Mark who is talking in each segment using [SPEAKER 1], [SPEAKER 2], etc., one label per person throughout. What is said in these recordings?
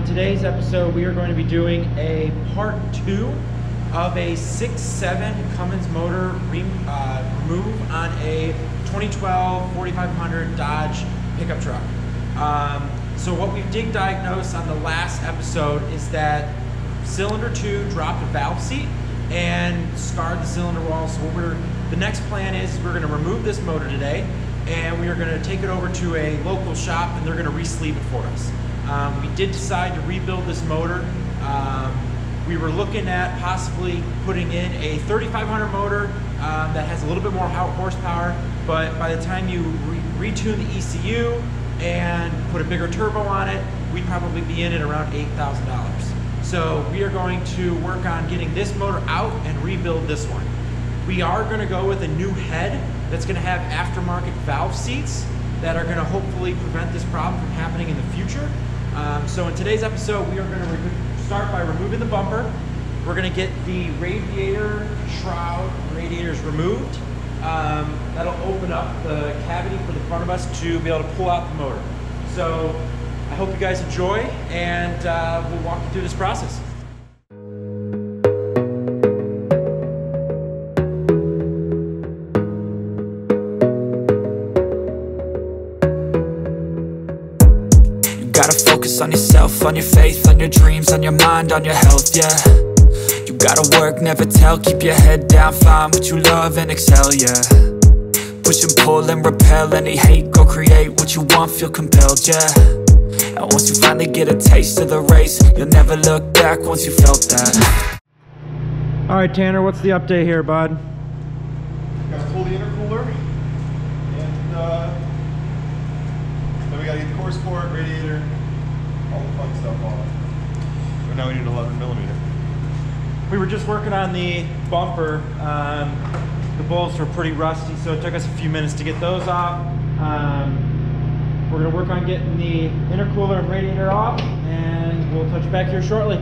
[SPEAKER 1] in today's episode, we are going to be doing a part 2 of a 6.7 Cummins motor remove on a 2012 4500 Dodge pickup truck. So what we did diagnose on the last episode is that cylinder 2 dropped a valve seat and scarred the cylinder wall. So the next plan is we're going to remove this motor today, and we are going to take it over to a local shop and they're going to re-sleeve it for us. We did decide to rebuild this motor. We were looking at possibly putting in a 3500 motor that has a little bit more horsepower, but by the time you retune the ECU and put a bigger turbo on it, we'd probably be in at around $8,000. So we are going to work on getting this motor out and rebuild this one. We are going to go with a new head that's going to have aftermarket valve seats that are going to hopefully prevent this problem from happening in the future. So in today's episode, we are going to start by removing the bumper. We're going to get the radiator shroud radiators removed. That'll open up the cavity for the front of us to be able to pull out the motor. So I hope you guys enjoy, and we'll walk you through this process.
[SPEAKER 2] Gotta focus on yourself, on your faith, on your dreams, on your mind, on your health, yeah. You gotta work, never tell, keep your head down, find what you love and excel, yeah. Push and pull and repel any hate, go create what you want, feel compelled, yeah. And once you finally get a taste of the race, you'll never look back once you felt that.
[SPEAKER 1] All right, Tanner, what's the update here, bud?
[SPEAKER 3] Gotta pull the intercooler, and then we gotta get the core support, radiator, all the fun stuff off. But now we need 11mm.
[SPEAKER 1] We were just working on the bumper. The bolts were pretty rusty, so it took us a few minutes to get those off. We're gonna work on getting the intercooler and radiator off, and we'll touch back here shortly.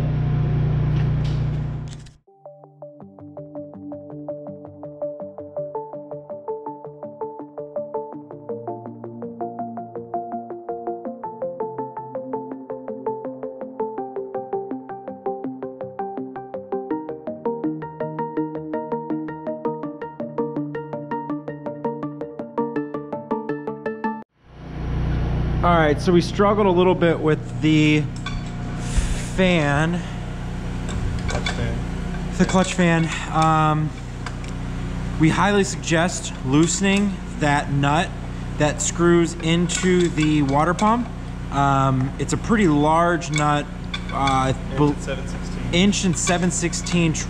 [SPEAKER 1] All right, so we struggled a little bit with the fan.
[SPEAKER 3] Clutch fan.
[SPEAKER 1] The clutch fan. We highly suggest loosening that nut that screws into the water pump. It's a pretty large nut. Inch and 7/16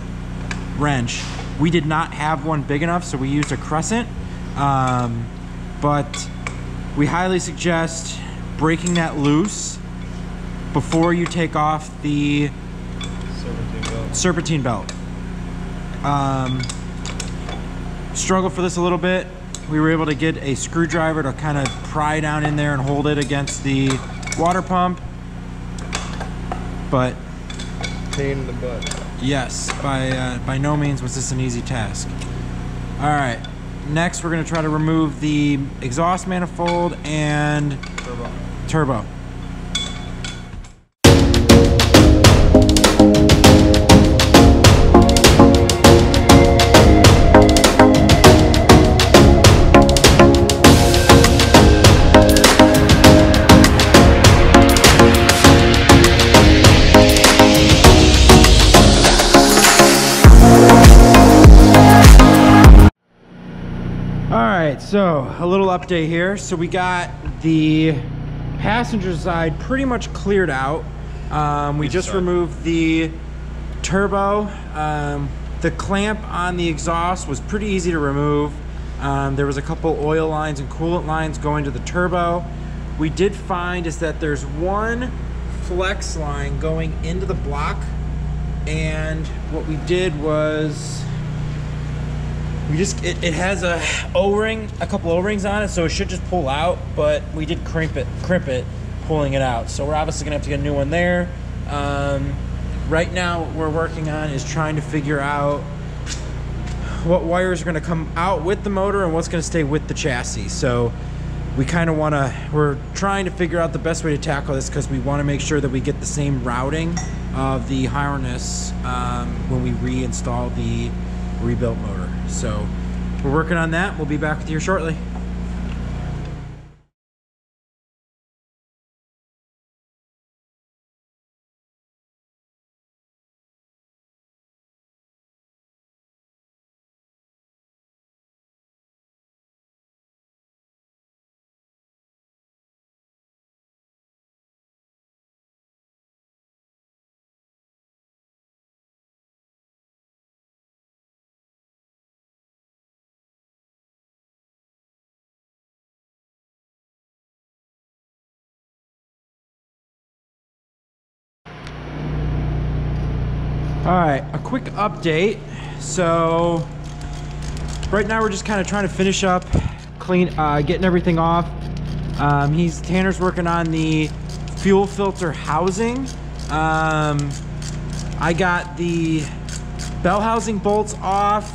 [SPEAKER 1] wrench. We did not have one big enough, so we used a crescent. But we highly suggest breaking that loose before you take off the serpentine belt. Struggled for this a little bit. We were able to get a screwdriver to kind of pry down in there and hold it against the water pump, but
[SPEAKER 3] Pain in the butt.
[SPEAKER 1] yes, by no means was this an easy task. All right, next we're going to try to remove the exhaust manifold and turbo. Alright, so a little update here. So we got the passenger side pretty much cleared out. We just removed the turbo. The clamp on the exhaust was pretty easy to remove. There was a couple oil lines and coolant lines going to the turbo. We did find is that there's one flex line going into the block, and what we did was it has a O-ring, a couple O-rings on it, so it should just pull out, but we did crimp it pulling it out. So we're obviously gonna have to get a new one there. Right now what we're working on is trying to figure out what wires are gonna come out with the motor and what's gonna stay with the chassis. So we kind of want to, we're trying to figure out the best way to tackle this because we want to make sure that we get the same routing of the harness when we reinstall the rebuilt motor. So we're working on that. We'll be back with you shortly. All right, a quick update. So right now we're just kind of trying to finish up, getting everything off. Tanner's working on the fuel filter housing. I got the bell housing bolts off.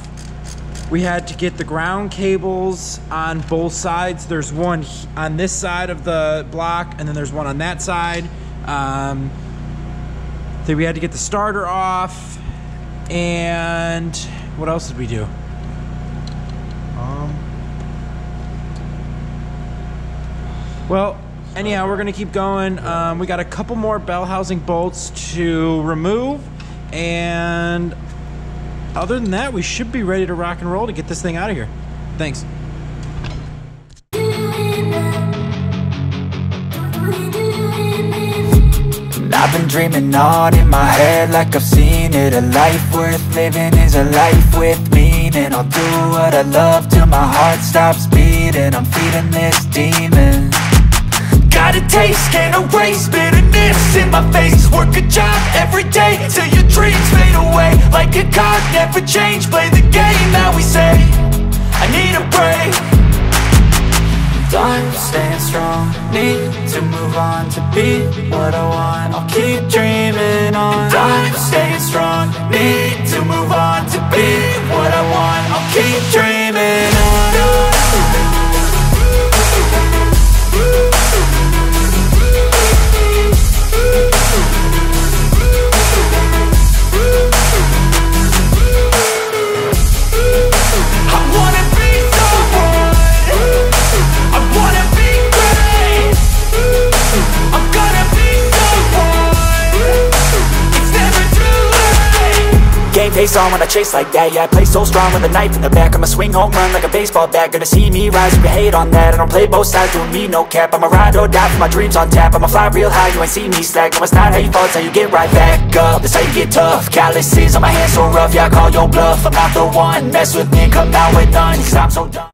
[SPEAKER 1] We had to get the ground cables on both sides. There's one on this side of the block, and then there's one on that side. Then we had to get the starter off, and what else did we do? Well, anyhow, we're gonna keep going. We got a couple more bell housing bolts to remove, and other than that, we should be ready to rock and roll to get this thing out of here. Thanks.
[SPEAKER 2] I've been dreaming on in my head like I've seen it. A life worth living is a life with meaning. I'll do what I love till my heart stops beating. I'm feeding this demon. Got a taste, can't erase bitterness in my face. Work a job every day till your dreams fade away. Like a card, never change, play the game that we say. I need a break. I'm staying strong, need to move on to be what I want. I'll keep dreaming on. I'm staying strong, need to move on to be what I want. I'll keep dreaming on. Face on when I chase like that, yeah, I play so strong with a knife in the back. I'ma swing home run like a baseball bat. Gonna see me rise if you hate on that. I don't play both sides, doing me no cap. I'ma ride or die for my dreams on tap. I'ma fly real high, you ain't see me slack. No, it's not how you fall, it's how you get right back up. That's how you get tough. Calluses on my hands so rough, yeah, I call your bluff. I'm not the one, mess with me and come out with none, 'cause I'm so dumb.